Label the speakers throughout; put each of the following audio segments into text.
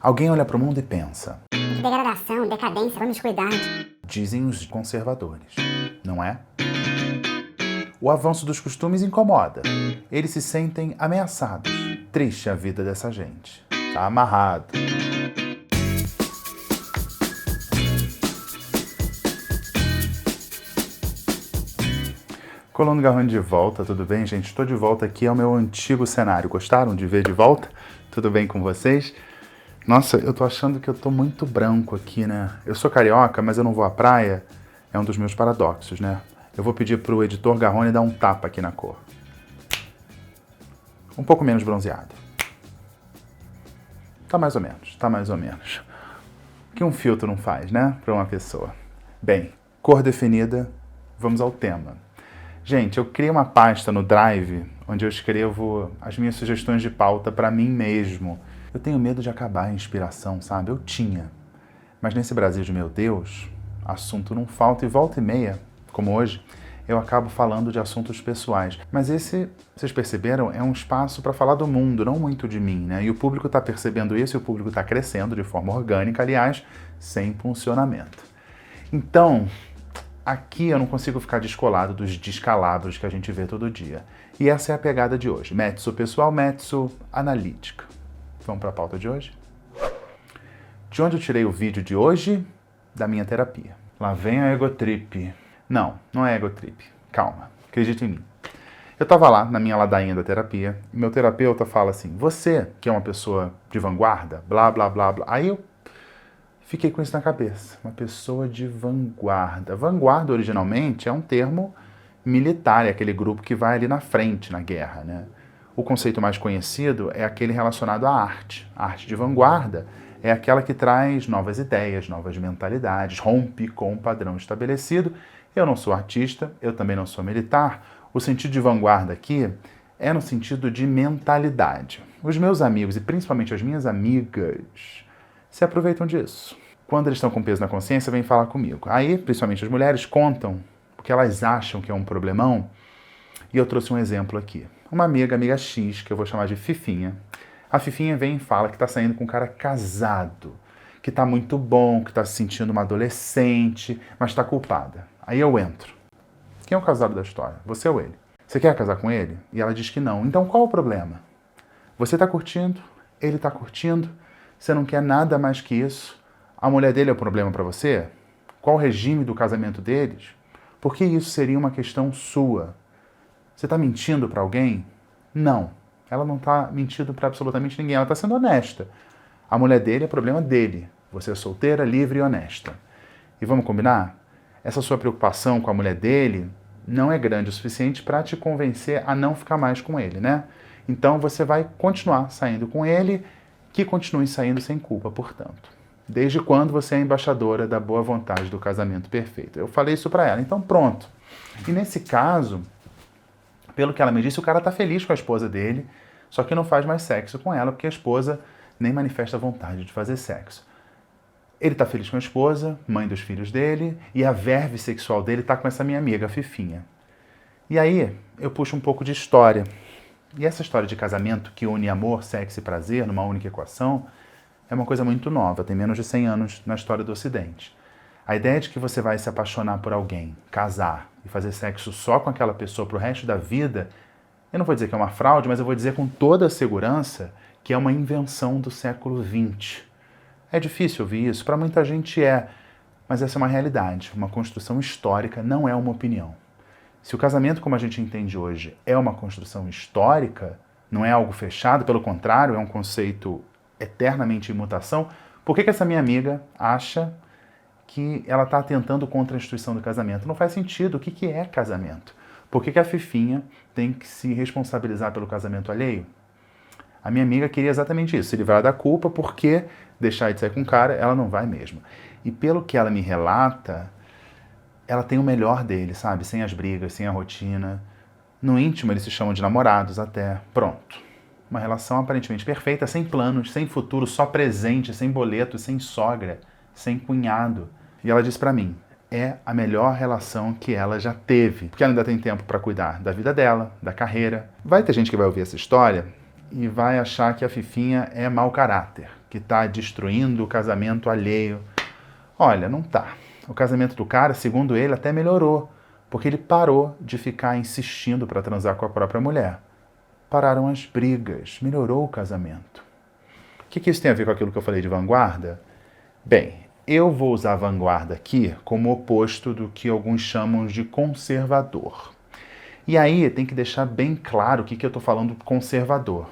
Speaker 1: Alguém olha para o mundo e pensa:
Speaker 2: degradação, decadência, vamos cuidar.
Speaker 1: Dizem os conservadores, não é? O avanço dos costumes incomoda. Eles se sentem ameaçados. Triste a vida dessa gente. Tá amarrado. Colono Garrone de volta, tudo bem, gente? Estou de volta aqui ao meu antigo cenário. Gostaram de ver de volta? Tudo bem com vocês? Nossa, eu tô achando que eu tô muito branco aqui, né? Eu sou carioca, mas eu não vou à praia. É um dos meus paradoxos, né? Eu vou pedir pro editor Garrone dar um tapa aqui na cor. Um pouco menos bronzeado. Tá mais ou menos, tá mais ou menos. O que um filtro não faz, né? Pra uma pessoa. Bem, cor definida, vamos ao tema. Gente, eu criei uma pasta no Drive, onde eu escrevo as minhas sugestões de pauta pra mim mesmo. Eu tenho medo de acabar a inspiração, sabe? Eu tinha. Mas nesse Brasil de meu Deus, assunto não falta e volta e meia, como hoje, eu acabo falando de assuntos pessoais. Mas esse, vocês perceberam, é um espaço para falar do mundo, não muito de mim, né? E o público está percebendo isso e o público está crescendo de forma orgânica, aliás, sem funcionamento. Então, aqui eu não consigo ficar descolado dos descalabros que a gente vê todo dia. E essa é a pegada de hoje. Metsu pessoal, metsu analítica. Vamos para a pauta de hoje? De onde eu tirei o vídeo de hoje? Da minha terapia. Lá vem a egotrip. Não é egotrip. Calma, acredita em mim. Eu tava lá na minha ladainha da terapia e meu terapeuta fala assim: você, que é uma pessoa de vanguarda, blá, blá, blá, blá. Aí eu fiquei com isso na cabeça. Uma pessoa de vanguarda. Vanguarda, originalmente, é um termo militar, é aquele grupo que vai ali na frente, na guerra, né? O conceito mais conhecido é aquele relacionado à arte. A arte de vanguarda é aquela que traz novas ideias, novas mentalidades, rompe com um padrão estabelecido. Eu não sou artista, eu também não sou militar. O sentido de vanguarda aqui é no sentido de mentalidade. Os meus amigos, e principalmente as minhas amigas, se aproveitam disso. Quando eles estão com peso na consciência, vêm falar comigo. Aí, principalmente as mulheres, contam o que elas acham que é um problemão. E eu trouxe um exemplo aqui. Uma amiga X, que eu vou chamar de Fifinha. A Fifinha vem e fala que está saindo com um cara casado, que está muito bom, que está se sentindo uma adolescente, mas está culpada. Aí eu entro. Quem é o casado da história? Você ou ele? Você quer casar com ele? E ela diz que não. Então qual o problema? Você está curtindo, ele está curtindo, você não quer nada mais que isso. A mulher dele é o problema para você? Qual o regime do casamento deles? Por que isso seria uma questão sua? Você está mentindo para alguém? Não. Ela não está mentindo para absolutamente ninguém. Ela está sendo honesta. A mulher dele é problema dele. Você é solteira, livre e honesta. E vamos combinar? Essa sua preocupação com a mulher dele não é grande o suficiente para te convencer a não ficar mais com ele, né? Então você vai continuar saindo com ele, que continue saindo sem culpa, portanto. Desde quando você é embaixadora da boa vontade do casamento perfeito? Eu falei isso para ela. Então pronto. E nesse caso, pelo que ela me disse, o cara tá feliz com a esposa dele, só que não faz mais sexo com ela, porque a esposa nem manifesta vontade de fazer sexo. Ele tá feliz com a esposa, mãe dos filhos dele, e a verve sexual dele tá com essa minha amiga, a Fifinha. E aí, eu puxo um pouco de história. E essa história de casamento que une amor, sexo e prazer numa única equação é uma coisa muito nova, tem menos de 100 anos na história do Ocidente. A ideia de que você vai se apaixonar por alguém, casar e fazer sexo só com aquela pessoa pro resto da vida, eu não vou dizer que é uma fraude, mas eu vou dizer com toda a segurança que é uma invenção do século XX. É difícil ouvir isso, para muita gente é, mas essa é uma realidade, uma construção histórica, não é uma opinião. Se o casamento como a gente entende hoje é uma construção histórica, não é algo fechado, pelo contrário, é um conceito eternamente em mutação, por que essa minha amiga acha que ela está atentando contra a instituição do casamento? Não faz sentido. O que é casamento? Por que a Fifinha tem que se responsabilizar pelo casamento alheio? A minha amiga queria exatamente isso, se livrar da culpa, porque deixar de sair com o cara, ela não vai mesmo. E pelo que ela me relata, ela tem o melhor dele, sabe? Sem as brigas, sem a rotina. No íntimo, eles se chamam de namorados até. Pronto. Uma relação aparentemente perfeita, sem planos, sem futuro, só presente, sem boleto, sem sogra, sem cunhado. E ela disse pra mim, é a melhor relação que ela já teve. Porque ela ainda tem tempo pra cuidar da vida dela, da carreira. Vai ter gente que vai ouvir essa história e vai achar que a Fifinha é mau caráter. que está destruindo o casamento alheio. Olha, não tá. O casamento do cara, segundo ele, até melhorou, porque ele parou de ficar insistindo para transar com a própria mulher. Pararam as brigas, melhorou o casamento. O que isso tem a ver com aquilo que eu falei de vanguarda? Bem, eu vou usar vanguarda aqui como oposto do que alguns chamam de conservador. E aí tem que deixar bem claro o que eu estou falando conservador.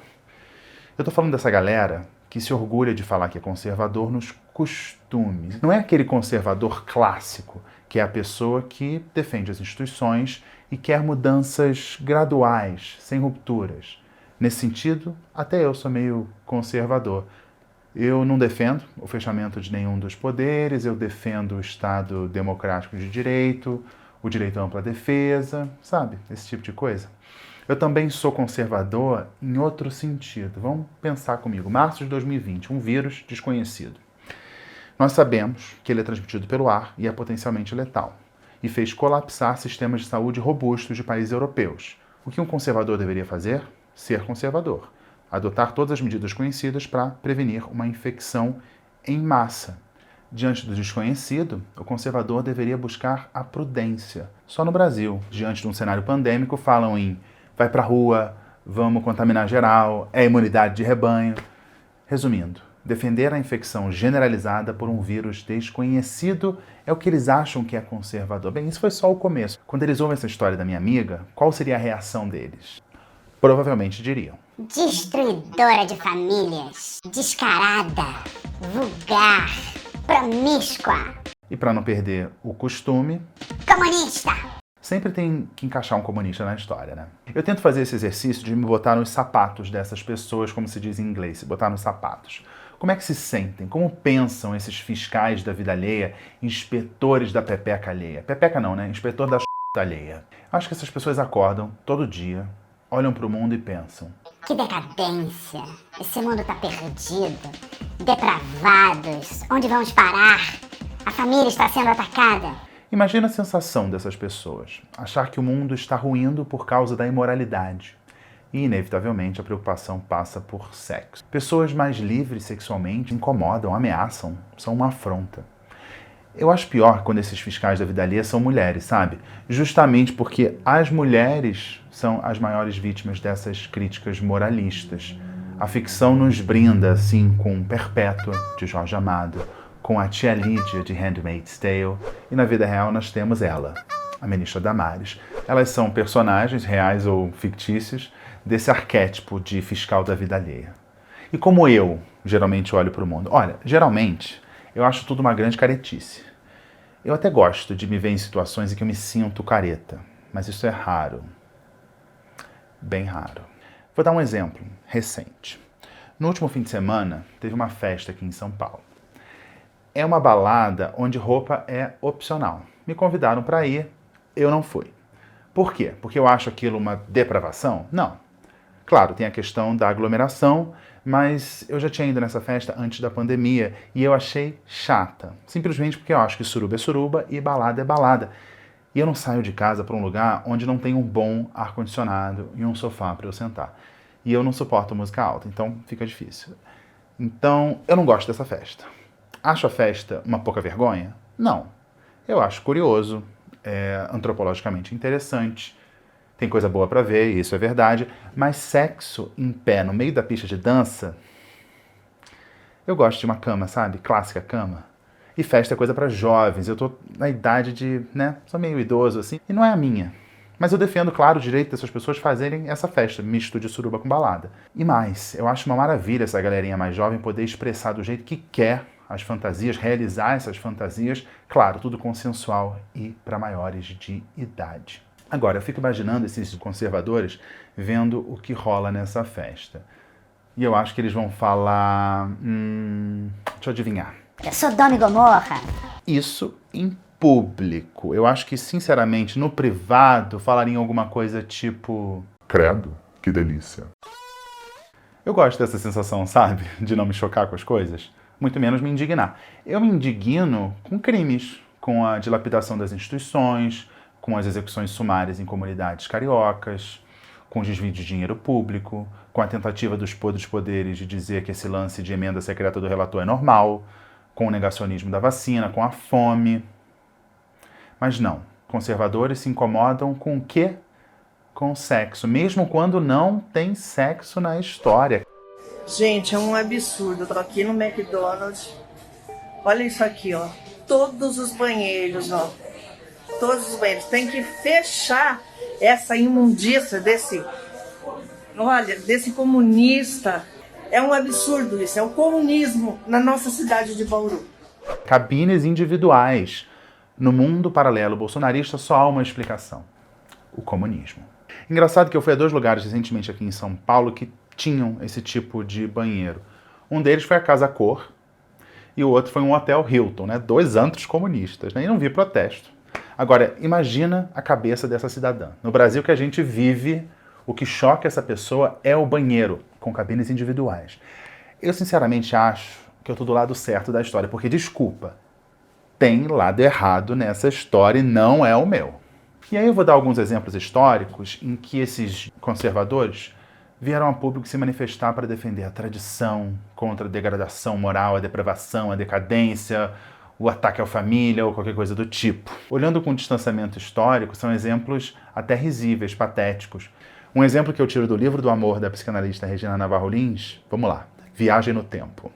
Speaker 1: Eu estou falando dessa galera que se orgulha de falar que é conservador nos costumes. Não é aquele conservador clássico, que é a pessoa que defende as instituições e quer mudanças graduais, sem rupturas. Nesse sentido, até eu sou meio conservador. Eu não defendo o fechamento de nenhum dos poderes, eu defendo o Estado democrático de direito, o direito à ampla defesa, sabe? Esse tipo de coisa. Eu também sou conservador em outro sentido. Vamos pensar comigo. Março de 2020, um vírus desconhecido. Nós sabemos que ele é transmitido pelo ar e é potencialmente letal, e fez colapsar sistemas de saúde robustos de países europeus. O que um conservador deveria fazer? Ser conservador. Adotar todas as medidas conhecidas para prevenir uma infecção em massa. Diante do desconhecido, o conservador deveria buscar a prudência. Só no Brasil, diante de um cenário pandêmico, falam em vai pra rua, vamos contaminar geral, é imunidade de rebanho. Resumindo, defender a infecção generalizada por um vírus desconhecido é o que eles acham que é conservador. Bem, isso foi só o começo. Quando eles ouvem essa história da minha amiga, qual seria a reação deles? Provavelmente diriam:
Speaker 2: Destruidora de famílias, descarada, vulgar, promíscua,
Speaker 1: e para não perder o costume,
Speaker 2: comunista.
Speaker 1: sempre tem que encaixar um comunista na história, né? Eu tento fazer esse exercício de me botar nos sapatos dessas pessoas, como se diz em inglês, se botar nos sapatos. Como é que se sentem? Como pensam esses fiscais da vida alheia, inspetores da pepeca alheia? Pepeca não, né? Inspetor da alheia. Acho que essas pessoas acordam todo dia, olham para o mundo e pensam:
Speaker 2: Que decadência, esse mundo tá perdido, depravados, onde vamos parar? A família está sendo atacada.
Speaker 1: Imagina a sensação dessas pessoas, achar que o mundo está ruindo por causa da imoralidade. E, inevitavelmente, a preocupação passa por sexo. Pessoas mais livres sexualmente incomodam, ameaçam, são uma afronta. Eu acho pior quando esses fiscais da vida alheia são mulheres, sabe? Justamente porque as mulheres são as maiores vítimas dessas críticas moralistas. A ficção nos brinda, assim, com Perpétua, de Jorge Amado, com a tia Lídia, de Handmaid's Tale, e na vida real nós temos ela, a ministra Damares. Elas são personagens reais ou fictícios desse arquétipo de fiscal da vida alheia. E como eu geralmente olho para o mundo? Olha, geralmente eu acho tudo uma grande caretice. Eu até gosto de me ver em situações em que eu me sinto careta, mas isso é raro. Bem raro. Vou dar um exemplo recente. No último fim de semana, teve uma festa aqui em São Paulo. É uma balada onde roupa é opcional. Me convidaram para ir, eu não fui. Por quê? Porque eu acho aquilo uma depravação? Não. Claro, tem a questão da aglomeração, mas eu já tinha ido nessa festa antes da pandemia e eu achei chata. Simplesmente porque eu acho que suruba é suruba e balada é balada. E eu não saio de casa para um lugar onde não tem um bom ar-condicionado e um sofá para eu sentar. E eu não suporto música alta, então fica difícil. Então, eu não gosto dessa festa. Acho a festa uma pouca vergonha? Não. Eu acho curioso, antropologicamente interessante, tem coisa boa pra ver, isso é verdade, mas sexo em pé no meio da pista de dança, eu gosto de uma cama, sabe? Clássica cama. E festa é coisa pra jovens, eu tô na idade de, né, sou meio idoso assim, e não é a minha. Mas eu defendo, claro, o direito dessas pessoas fazerem essa festa, misto de suruba com balada. E mais, eu acho uma maravilha essa galerinha mais jovem poder expressar do jeito que quer as fantasias, realizar essas fantasias, claro, tudo consensual e para maiores de idade. Agora, eu fico imaginando esses conservadores vendo o que rola nessa festa. E eu acho que eles vão falar... deixa eu adivinhar.
Speaker 2: Sodoma e Gomorra.
Speaker 1: Isso em público. Eu acho que, sinceramente, no privado, falariam alguma coisa tipo...
Speaker 3: Credo, que delícia.
Speaker 1: Eu gosto dessa sensação, sabe? De não me chocar com as coisas. Muito menos me indignar. Eu me indigno com crimes, com a dilapidação das instituições, com as execuções sumárias em comunidades cariocas, com desvio de dinheiro público, com a tentativa dos podres poderes de dizer que esse lance de emenda secreta do relator é normal, com o negacionismo da vacina, com a fome. Mas não, conservadores se incomodam com o quê? Com o sexo, mesmo quando não tem sexo na história.
Speaker 4: Gente, é um absurdo. Eu tô aqui no McDonald's. Olha isso aqui, ó. Todos os banheiros, ó. Todos os banheiros. Tem que fechar essa imundícia desse comunista. É um absurdo isso. É o comunismo na nossa cidade de Bauru.
Speaker 1: Cabines individuais. No mundo paralelo bolsonarista só há uma explicação: o comunismo. Engraçado que eu fui a 2 lugares recentemente aqui em São Paulo que tinham esse tipo de banheiro. Um deles foi a Casa Cor e o outro foi um hotel Hilton, né? 2 antros comunistas, né? E não vi protesto. Agora, imagina a cabeça dessa cidadã. No Brasil que a gente vive, o que choca essa pessoa é o banheiro, com cabines individuais. Eu sinceramente acho que eu tô do lado certo da história, porque, desculpa, tem lado errado nessa história e não é o meu. E aí eu vou dar alguns exemplos históricos em que esses conservadores vieram a público se manifestar para defender a tradição, contra a degradação moral, a depravação, a decadência, o ataque à família ou qualquer coisa do tipo. Olhando com distanciamento histórico, são exemplos até risíveis, patéticos. Um exemplo que eu tiro do livro do amor da psicanalista Regina Navarro Lins, vamos lá, Viagem no Tempo.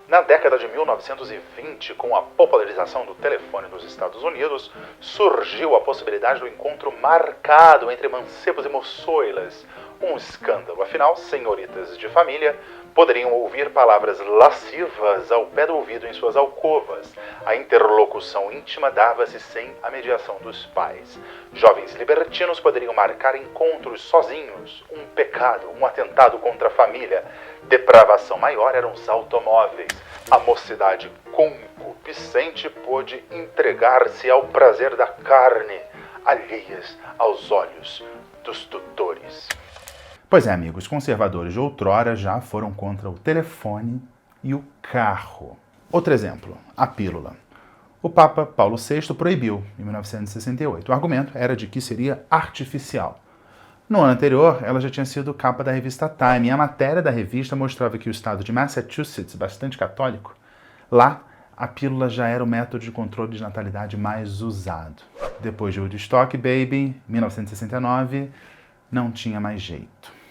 Speaker 1: Na década de 1920, com a popularização do telefone nos Estados Unidos, surgiu a possibilidade do encontro marcado entre mancebos e moçoilas. Um escândalo, afinal, senhoritas de família poderiam ouvir palavras lascivas ao pé do ouvido em suas alcovas. A interlocução íntima dava-se sem a mediação dos pais. Jovens libertinos poderiam marcar encontros sozinhos, um pecado, um atentado contra a família. Depravação maior eram os automóveis. A mocidade concupiscente pôde entregar-se ao prazer da carne, alheias aos olhos dos tutores. Pois é, amigos, conservadores de outrora já foram contra o telefone e o carro. Outro exemplo, a pílula. O Papa Paulo VI proibiu em 1968. O argumento era de que seria artificial. No ano anterior, ela já tinha sido capa da revista Time, e a matéria da revista mostrava que o estado de Massachusetts, bastante católico, lá a pílula já era o método de controle de natalidade mais usado. Depois de Woodstock Baby, 1969, não tinha mais jeito.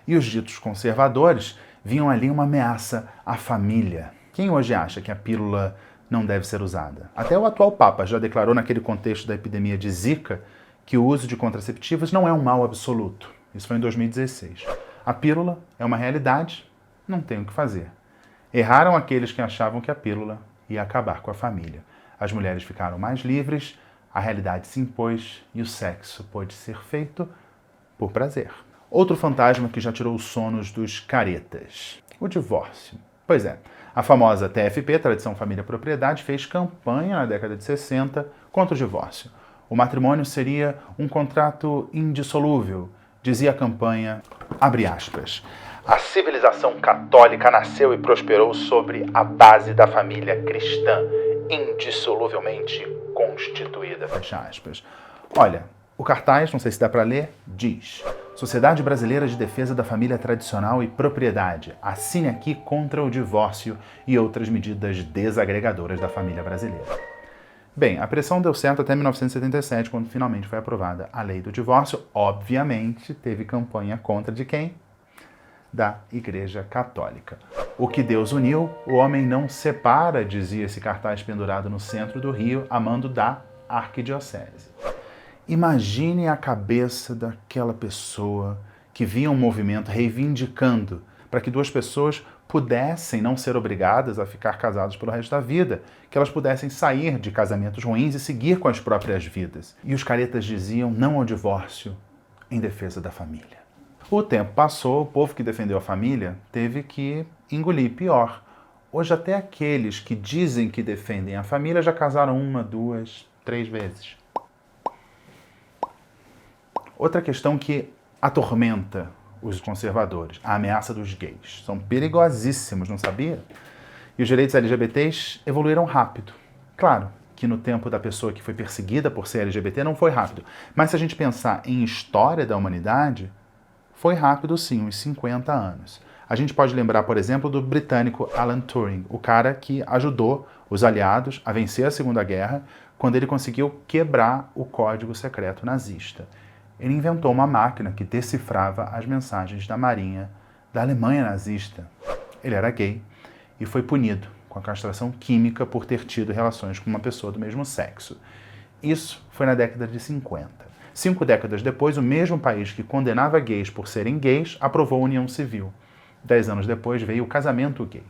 Speaker 1: E os ditos conservadores viam ali uma ameaça à família. Quem hoje acha que a pílula não deve ser usada? Até o atual Papa já declarou naquele contexto da epidemia de Zika que o uso de contraceptivos não é um mal absoluto. Isso foi em 2016. A pílula é uma realidade, não tem o que fazer. Erraram aqueles que achavam que a pílula ia acabar com a família. As mulheres ficaram mais livres, a realidade se impôs e o sexo pôde ser feito por prazer. Outro fantasma que já tirou os sonos dos caretas: o divórcio. Pois é, a famosa TFP, Tradição Família Propriedade, fez campanha na década de 60 contra o divórcio. O matrimônio seria um contrato indissolúvel, dizia a campanha, abre aspas, a civilização católica nasceu e prosperou sobre a base da família cristã, indissoluvelmente constituída, fecha aspas. Olha, o cartaz, não sei se dá para ler, diz: Sociedade Brasileira de Defesa da Família Tradicional e Propriedade. Assine aqui contra o divórcio e outras medidas desagregadoras da família brasileira. Bem, a pressão deu certo até 1977, quando finalmente foi aprovada a lei do divórcio. Obviamente, teve campanha contra de quem? Da Igreja Católica. O que Deus uniu, o homem não separa, dizia esse cartaz pendurado no centro do Rio, a mando da arquidiocese. Imagine a cabeça daquela pessoa que via um movimento reivindicando para que 2 pessoas pudessem não ser obrigadas a ficar casadas pelo resto da vida, que elas pudessem sair de casamentos ruins e seguir com as próprias vidas. E os caretas diziam não ao divórcio em defesa da família. O tempo passou, o povo que defendeu a família teve que engolir pior. Hoje até aqueles que dizem que defendem a família já casaram 1, 2, 3 vezes. Outra questão que atormenta os conservadores, a ameaça dos gays. São perigosíssimos, não sabia? E os direitos LGBTs evoluíram rápido. Claro, que no tempo da pessoa que foi perseguida por ser LGBT não foi rápido. Mas se a gente pensar em história da humanidade, foi rápido sim, uns 50 anos. A gente pode lembrar, por exemplo, do britânico Alan Turing, o cara que ajudou os aliados a vencer a Segunda Guerra quando ele conseguiu quebrar o código secreto nazista. Ele inventou uma máquina que decifrava as mensagens da marinha da Alemanha nazista. Ele era gay e foi punido com a castração química por ter tido relações com uma pessoa do mesmo sexo. Isso foi na década de 50. 5 décadas depois, o mesmo país que condenava gays por serem gays aprovou a união civil. 10 anos depois veio o casamento gay.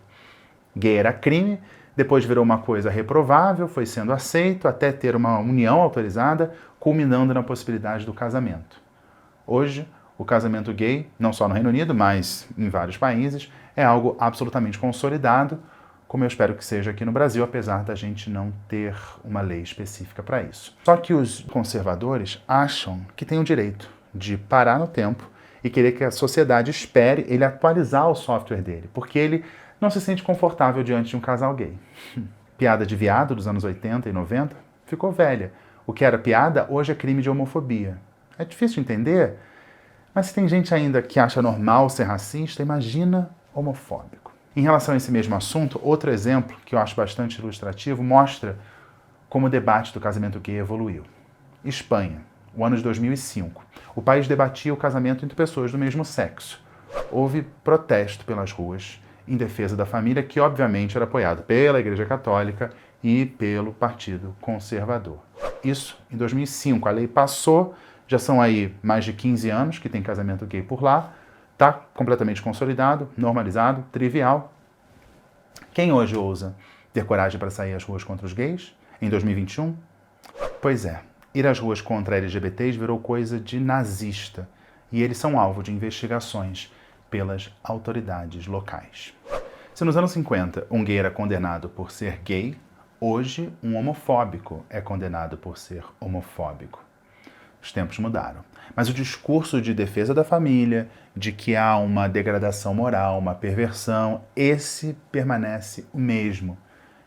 Speaker 1: Gay era crime, depois virou uma coisa reprovável, foi sendo aceito até ter uma união autorizada, culminando na possibilidade do casamento. Hoje, o casamento gay, não só no Reino Unido, mas em vários países, é algo absolutamente consolidado, como eu espero que seja aqui no Brasil, apesar da gente não ter uma lei específica para isso. Só que os conservadores acham que têm o direito de parar no tempo e querer que a sociedade espere ele atualizar o software dele, porque ele não se sente confortável diante de um casal gay. Piada de viado dos anos 80 e 90 ficou velha. O que era piada, hoje é crime de homofobia. É difícil de entender, mas se tem gente ainda que acha normal ser racista, imagina homofóbico. Em relação a esse mesmo assunto, outro exemplo que eu acho bastante ilustrativo mostra como o debate do casamento gay evoluiu. Espanha, o ano de 2005. O país debatia o casamento entre pessoas do mesmo sexo. Houve protesto pelas ruas em defesa da família, que obviamente era apoiado pela Igreja Católica e pelo Partido Conservador. Isso em 2005. A lei passou, já são aí mais de 15 anos que tem casamento gay por lá. Está completamente consolidado, normalizado, trivial. Quem hoje ousa ter coragem para sair às ruas contra os gays em 2021? Pois é, ir às ruas contra LGBTs virou coisa de nazista e eles são alvo de investigações pelas autoridades locais. Se nos anos 50 um gay era condenado por ser gay, hoje um homofóbico é condenado por ser homofóbico. Os tempos mudaram. Mas o discurso de defesa da família, de que há uma degradação moral, uma perversão, esse permanece o mesmo.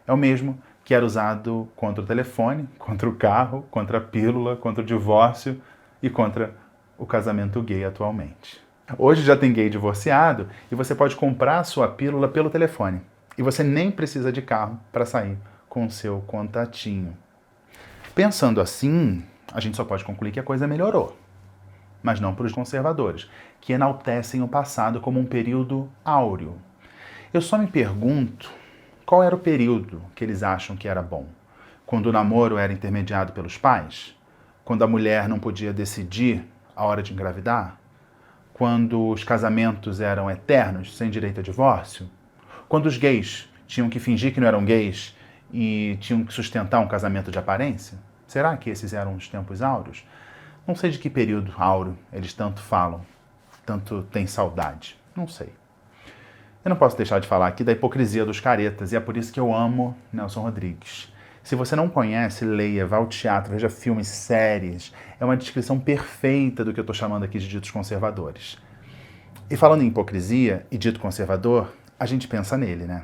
Speaker 1: É o mesmo que era usado contra o telefone, contra o carro, contra a pílula, contra o divórcio e contra o casamento gay atualmente. Hoje já tem gay divorciado e você pode comprar a sua pílula pelo telefone. E você nem precisa de carro para sair com o seu contatinho. Pensando assim, a gente só pode concluir que a coisa melhorou. Mas não para os conservadores, que enaltecem o passado como um período áureo. Eu só me pergunto qual era o período que eles acham que era bom. Quando o namoro era intermediado pelos pais? Quando a mulher não podia decidir a hora de engravidar? Quando os casamentos eram eternos, sem direito a divórcio? Quando os gays tinham que fingir que não eram gays e tinham que sustentar um casamento de aparência? Será que esses eram os tempos áureos? Não sei de que período áureo eles tanto falam, tanto têm saudade. Não sei. Eu não posso deixar de falar aqui da hipocrisia dos caretas, e é por isso que eu amo Nelson Rodrigues. Se você não conhece, leia, vá ao teatro, veja filmes, séries. É uma descrição perfeita do que eu estou chamando aqui de ditos conservadores. E falando em hipocrisia e dito conservador, a gente pensa nele, né?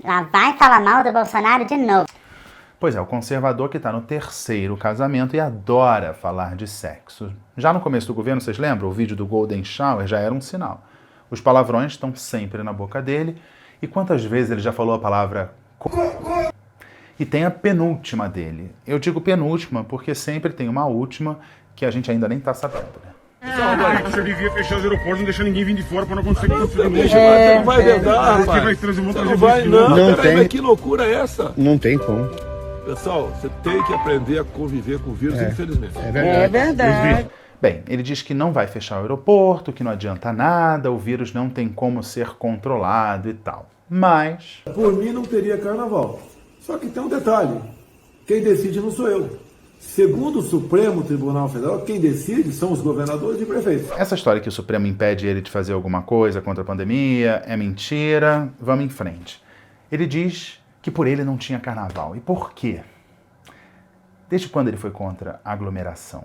Speaker 2: Lá vai falar mal do Bolsonaro de novo.
Speaker 1: Pois é, o conservador que está no 3º casamento e adora falar de sexo. Já no começo do governo, vocês lembram? O vídeo do Golden Shower já era um sinal. Os palavrões estão sempre na boca dele. E quantas vezes ele já falou a palavra... E tem a penúltima dele. Eu digo penúltima porque sempre tem uma última que a gente ainda nem está sabendo, né?
Speaker 5: O senhor devia fechar os aeroportos, não deixar ninguém vir de fora para não acontecer com o
Speaker 6: Não vai vedar,
Speaker 5: Porque
Speaker 6: rapaz.
Speaker 5: vai trazer um monte de
Speaker 6: Não vai, não.
Speaker 3: Não
Speaker 6: Peraí,
Speaker 3: tem.
Speaker 6: mas que loucura é essa?
Speaker 3: Não tem como.
Speaker 6: Pessoal, você tem que aprender a conviver com o vírus, infelizmente.
Speaker 3: É verdade.
Speaker 1: Bem, ele diz que não vai fechar o aeroporto, que não adianta nada, o vírus não tem como ser controlado e tal. Mas...
Speaker 7: Por mim não teria carnaval. Só que tem um detalhe. Quem decide não sou eu. Segundo o Supremo Tribunal Federal, quem decide são os governadores e prefeitos.
Speaker 1: Essa história que o Supremo impede ele de fazer alguma coisa contra a pandemia é mentira. Vamos em frente. Ele diz que por ele não tinha carnaval. E por quê? Desde quando ele foi contra a aglomeração?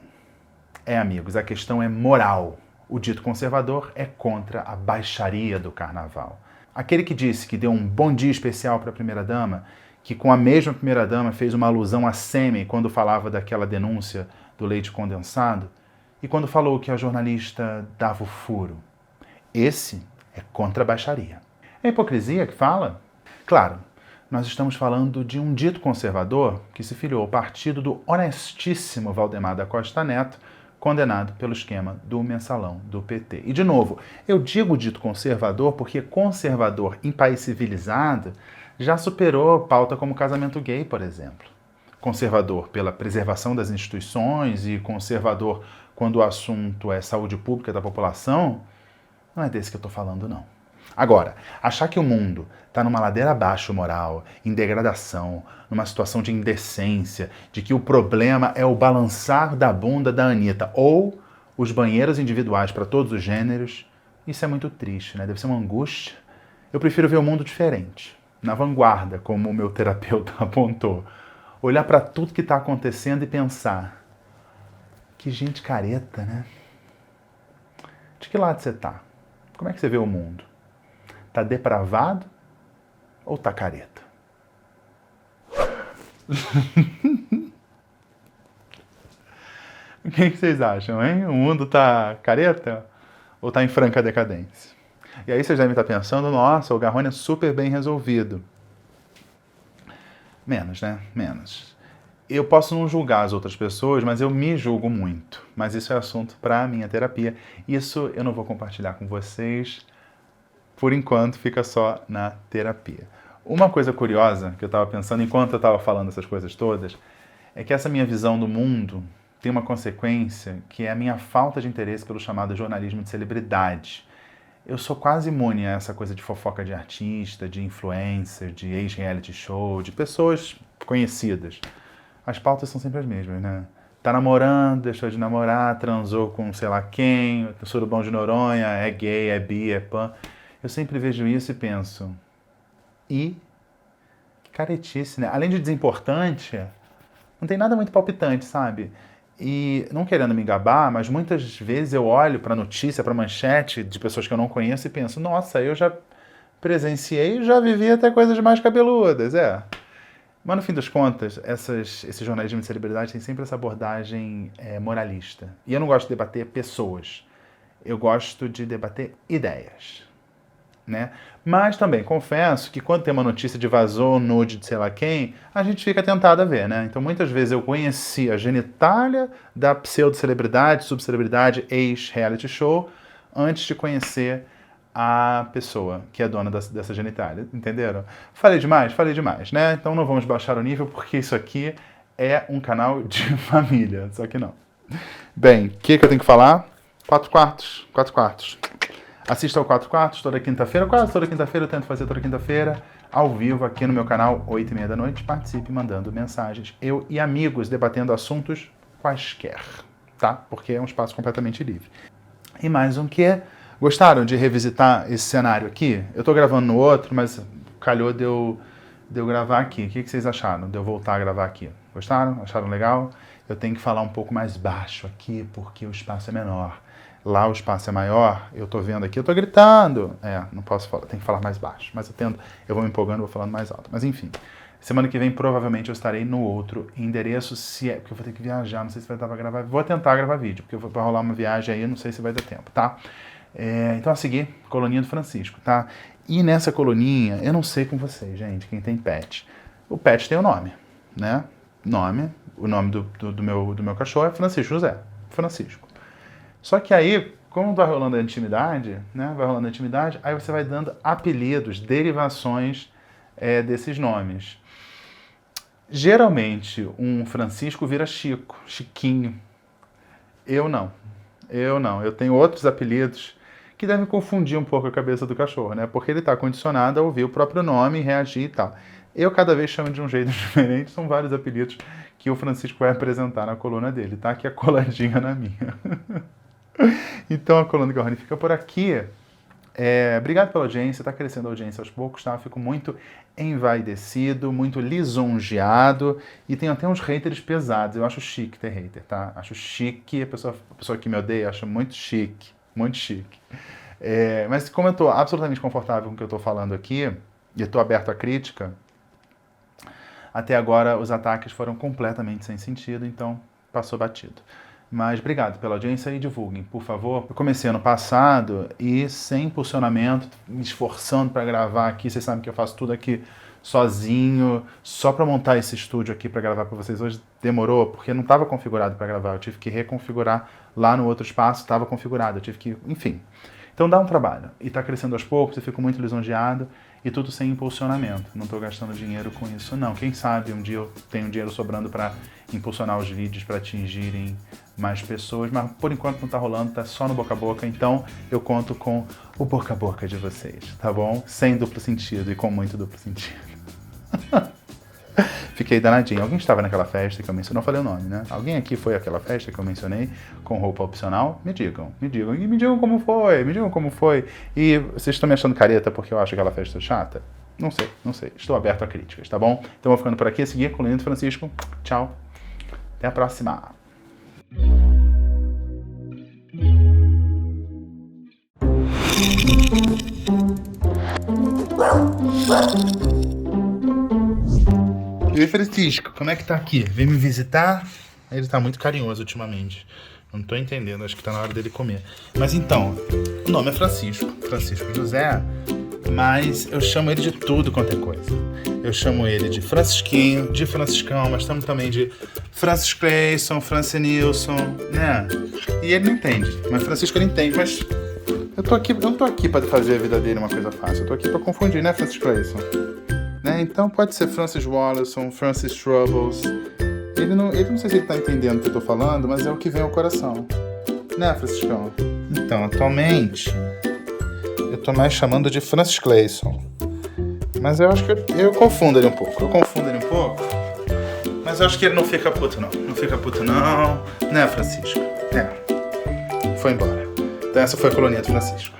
Speaker 1: Amigos, a questão é moral. O dito conservador é contra a baixaria do carnaval. Aquele que disse que deu um bom dia especial para a primeira-dama, que com a mesma primeira-dama fez uma alusão a sêmen quando falava daquela denúncia do leite condensado, e quando falou que a jornalista dava o furo. Esse é contra a baixaria. É hipocrisia que fala? Claro, nós estamos falando de um dito conservador que se filiou ao partido do honestíssimo Valdemar da Costa Neto, condenado pelo esquema do mensalão do PT. E, de novo, eu digo dito conservador porque conservador em país civilizado já superou pauta como casamento gay, por exemplo. Conservador pela preservação das instituições e conservador quando o assunto é saúde pública da população, não é desse que eu estou falando, não. Agora, achar que o mundo está numa ladeira abaixo moral, em degradação, numa situação de indecência, de que o problema é o balançar da bunda da Anitta ou os banheiros individuais para todos os gêneros, isso é muito triste, né? Deve ser uma angústia. Eu prefiro ver o mundo diferente, na vanguarda, como o meu terapeuta apontou. Olhar para tudo que está acontecendo e pensar, que gente careta, né? De que lado você tá? Como é que você vê o mundo? Tá depravado ou tá careta? O que vocês acham, hein? O mundo tá careta ou tá em franca decadência? E aí vocês devem estar pensando, nossa, o Garrone é super bem resolvido. Menos, né? Menos. Eu posso não julgar as outras pessoas, mas eu me julgo muito. Mas isso é assunto para a minha terapia. Isso eu não vou compartilhar com vocês. Por enquanto, fica só na terapia. Uma coisa curiosa que eu estava pensando enquanto eu estava falando essas coisas todas é que essa minha visão do mundo tem uma consequência que é a minha falta de interesse pelo chamado jornalismo de celebridade. Eu sou quase imune a essa coisa de fofoca de artista, de influencer, de ex-reality show, de pessoas conhecidas. As pautas são sempre as mesmas, né? Tá namorando, deixou de namorar, transou com sei lá quem, surubão de Noronha, é gay, é bi, é pan. Eu sempre vejo isso e penso, que caretice, né? Além de desimportante, não tem nada muito palpitante, sabe? E não querendo me gabar, mas muitas vezes eu olho para notícia, para manchete de pessoas que eu não conheço e penso, nossa, eu já presenciei e já vivi até coisas mais cabeludas, Mas no fim das contas, esse jornalismo de celebridade tem sempre essa abordagem moralista. E eu não gosto de debater pessoas, eu gosto de debater ideias. Né? Mas também confesso que quando tem uma notícia de vazou nude de sei lá quem, a gente fica tentado a ver, né? Então muitas vezes eu conheci a genitália da pseudo-celebridade, subcelebridade, ex-reality show, antes de conhecer a pessoa que é dona dessa genitália, entenderam? Falei demais, né? Então não vamos baixar o nível, porque isso aqui é um canal de família, só que não. Bem, o que eu tenho que falar? 4 quartos. Assista ao 4 quartos toda quinta-feira, quase toda quinta-feira, eu tento fazer toda quinta-feira, ao vivo aqui no meu canal, 8h30 da noite. Participe mandando mensagens, eu e amigos debatendo assuntos quaisquer, tá? Porque é um espaço completamente livre. E mais um que gostaram de revisitar esse cenário aqui? Eu tô gravando no outro, mas calhou de eu gravar aqui. O que vocês acharam de eu voltar a gravar aqui? Gostaram? Acharam legal? Eu tenho que falar um pouco mais baixo aqui, porque o espaço é menor. Lá o espaço é maior, eu tô vendo aqui, eu tô gritando. Não posso falar, tenho que falar mais baixo. Mas eu vou me empolgando, vou falando mais alto. Mas enfim, semana que vem provavelmente eu estarei no outro endereço, porque eu vou ter que viajar, não sei se vai dar pra gravar. Vou tentar gravar vídeo, porque vai rolar uma viagem aí, não sei se vai dar tempo, tá? Então a seguir, Coluninha do Francisco, tá? E nessa coluninha, eu não sei com vocês, gente, quem tem pet. O pet tem o nome, né? O nome do meu cachorro é Francisco José. Francisco. Só que aí, como vai rolando a intimidade, né? Aí você vai dando apelidos, derivações desses nomes. Geralmente, um Francisco vira Chico, Chiquinho. Eu não. Eu tenho outros apelidos que devem confundir um pouco a cabeça do cachorro, né? Porque ele está condicionado a ouvir o próprio nome, reagir e tal. Eu cada vez chamo de um jeito diferente, são vários apelidos que o Francisco vai apresentar na coluna dele, tá? Que é coladinha na minha. Então a coluna do Garrone fica por aqui. Obrigado pela audiência, está crescendo a audiência aos poucos, tá? Fico muito envaidecido, muito lisonjeado e tem até uns haters pesados. Eu acho chique ter hater, tá? Acho chique, a pessoa que me odeia, acho muito chique, muito chique. Mas como eu estou absolutamente confortável com o que eu estou falando aqui e estou aberto à crítica, até agora os ataques foram completamente sem sentido, então passou batido. Mas obrigado pela audiência e divulguem, por favor. Eu comecei ano passado e sem impulsionamento, me esforçando para gravar aqui. Vocês sabem que eu faço tudo aqui sozinho, só para montar esse estúdio aqui para gravar para vocês hoje. Demorou, porque não estava configurado para gravar. Eu tive que reconfigurar lá no outro espaço, estava configurado. Eu tive que, enfim. Então dá um trabalho. E está crescendo aos poucos, eu fico muito lisonjeado. E tudo sem impulsionamento. Não estou gastando dinheiro com isso, não. Quem sabe um dia eu tenho dinheiro sobrando para impulsionar os vídeos, para atingirem mais pessoas. Mas por enquanto não está rolando, está só no boca a boca. Então eu conto com o boca a boca de vocês, tá bom? Sem duplo sentido e com muito duplo sentido. Fiquei danadinho. Alguém estava naquela festa que eu mencionei? Não falei o nome, né? Alguém aqui foi àquela festa que eu mencionei com roupa opcional? Me digam. E me digam como foi. E vocês estão me achando careta porque eu acho aquela festa chata? Não sei. Estou aberto a críticas, tá bom? Então vou ficando por aqui. A seguir com o Leandro Francisco. Tchau. Até a próxima. E Francisco, como é que tá aqui? Vem me visitar? Ele tá muito carinhoso ultimamente. Não tô entendendo, acho que tá na hora dele comer. Mas então, o nome é Francisco José, mas eu chamo ele de tudo quanto é coisa. Eu chamo ele de Francisquinho, de Franciscão, mas estamos também de Francis Clayson, Francinilson, né? E ele não entende, mas Francisco ele entende, mas eu não tô aqui pra fazer a vida dele uma coisa fácil, eu tô aqui pra confundir, né, Francis Clayson? Né? Então pode ser Francis Wallace, Francis Troubles. Ele não sei se ele tá entendendo o que eu tô falando, mas é o que vem ao coração. Né, Franciscão? Então, atualmente, eu tô mais chamando de Francis Clayson. Mas eu acho que eu confundo ele um pouco. Mas eu acho que ele não fica puto, não. Né, Francisco? Foi embora. Então essa foi a colonia do Francisco.